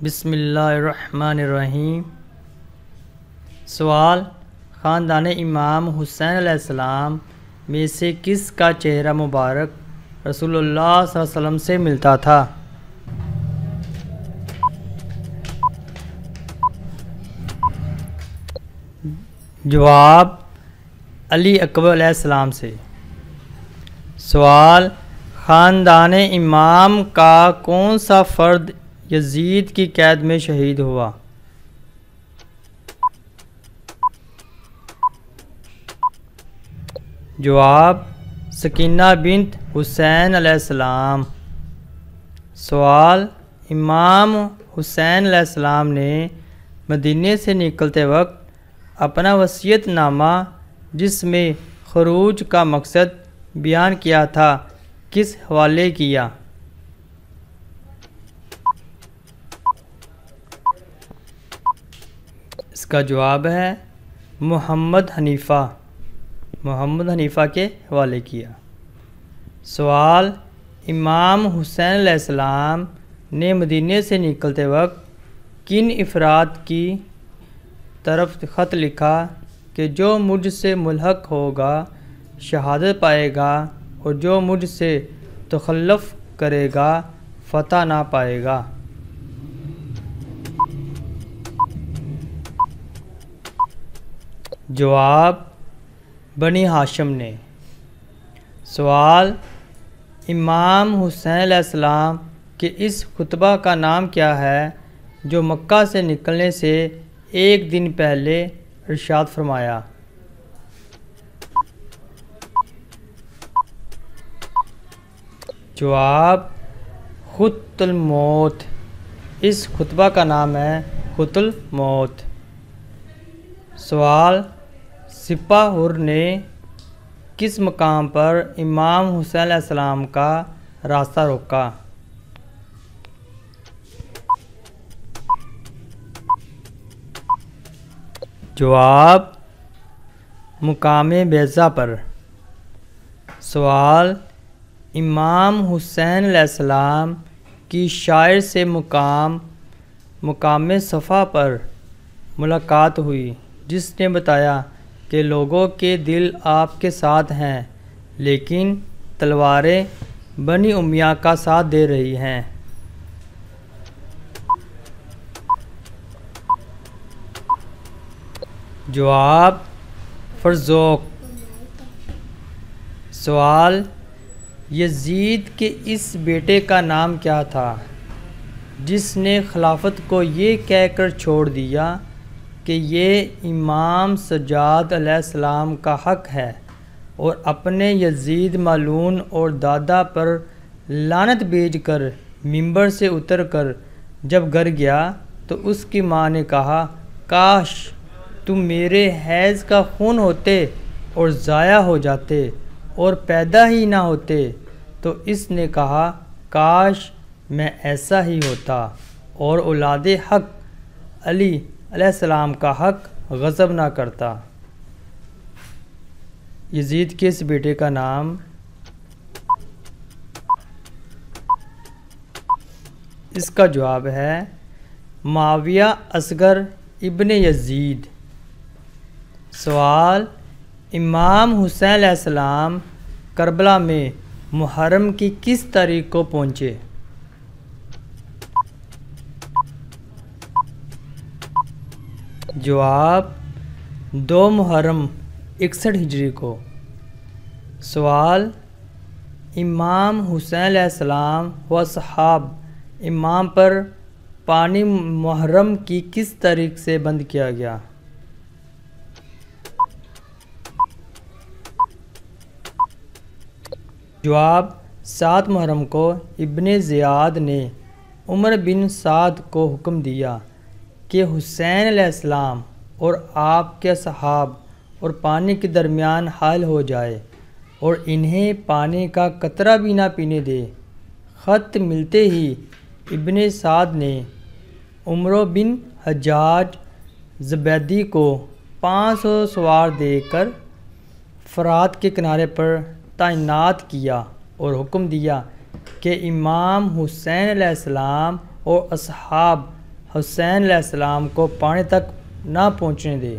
بسم اللہ الرحمن الرحیم۔ سوال: خاندان امام حسین علیہ السلام میں سے کس کا چہرہ مبارک رسول اللہ صلی اللہ علیہ وسلم سے ملتا تھا؟ جواب: علی اکبر علیہ السلام سے۔ سوال: خاندان امام کا کون سا فرد یزید کی قید میں شہید ہوا؟ جواب: سکینہ بنت حسین علیہ السلام۔ سوال: امام حسین علیہ السلام نے مدینے سے نکلتے وقت اپنا وصیت نامہ جس میں خروج کا مقصد بیان کیا تھا کس حوالے کیا؟ اس کا جواب ہے محمد حنیفہ کے حوالے کیا۔ سوال: امام حسین علیہ السلام نے مدینے سے نکلتے وقت کن افراد کی طرف خط لکھا کہ جو مجھ سے ملحق ہوگا شہادت پائے گا اور جو مجھ سے تخلف کرے گا فتح نہ پائے گا؟ جواب: بنی ہاشم نے۔ سوال: امام حسین علیہ السلام کے اس خطبہ کا نام کیا ہے جو مکہ سے نکلنے سے ایک دن پہلے ارشاد فرمایا؟ جواب: خط الموت۔ اس خطبہ کا نام ہے خط الموت۔ سوال: سپاہور نے کس مقام پر امام حسین علیہ السلام کا راستہ روکا؟ جواب: مقام بیضہ پر۔ سوال: امام حسین علیہ السلام کی شاعر سے مقام صفا پر ملاقات ہوئی جس نے بتایا کہ لوگوں کے دل آپ کے ساتھ ہیں لیکن تلواریں بنی امیہ کا ساتھ دے رہی ہیں۔ جواب: فرزوق۔ سوال: یزید کے اس بیٹے کا نام کیا تھا جس نے خلافت کو یہ کہہ کر چھوڑ دیا کہ یہ امام سجاد علیہ السلام کا حق ہے اور اپنے یزید ملعون اور دادا پر لعنت بھیج کر ممبر سے اتر کر جب گھر گیا تو اس کی ماں نے کہا کاش تم میرے حیض کا خون ہوتے اور ضائع ہو جاتے اور پیدا ہی نہ ہوتے؟ تو اس نے کہا کاش میں ایسا ہی ہوتا اور اولاد حق علی علیہ السلام کا حق غصب نہ کرتا۔ یزید کے اس بیٹے کا نام اس کا جواب ہے معاویہ اصغر ابن یزید۔ سوال: امام حسین علیہ السلام کربلا میں محرم کی کس تاریخ کو پہنچے؟ جواب: 2 محرم 61 ہجری کو۔ سوال: امام حسین علیہ السلام و اصحاب امام پر پانی محرم کی کس تاریخ سے بند کیا گیا؟ جواب: 7 محرم کو ابن زیاد نے عمر بن سعد کو حکم دیا کہ حسین علیہ السلام اور آپ کے اصحاب اور پانی کے درمیان حائل ہو جائے اور انہیں پانی کا قطرہ بھی نہ پینے دے۔ خط ملتے ہی ابن سعد نے عمرو بن حجاج زبیدی کو 500 سوار دے کر فرات کے کنارے پر تعینات کیا اور حکم دیا کہ امام حسین علیہ السلام اور اصحاب حسین علیہ السلام کو پانی تک نہ پہنچنے دے۔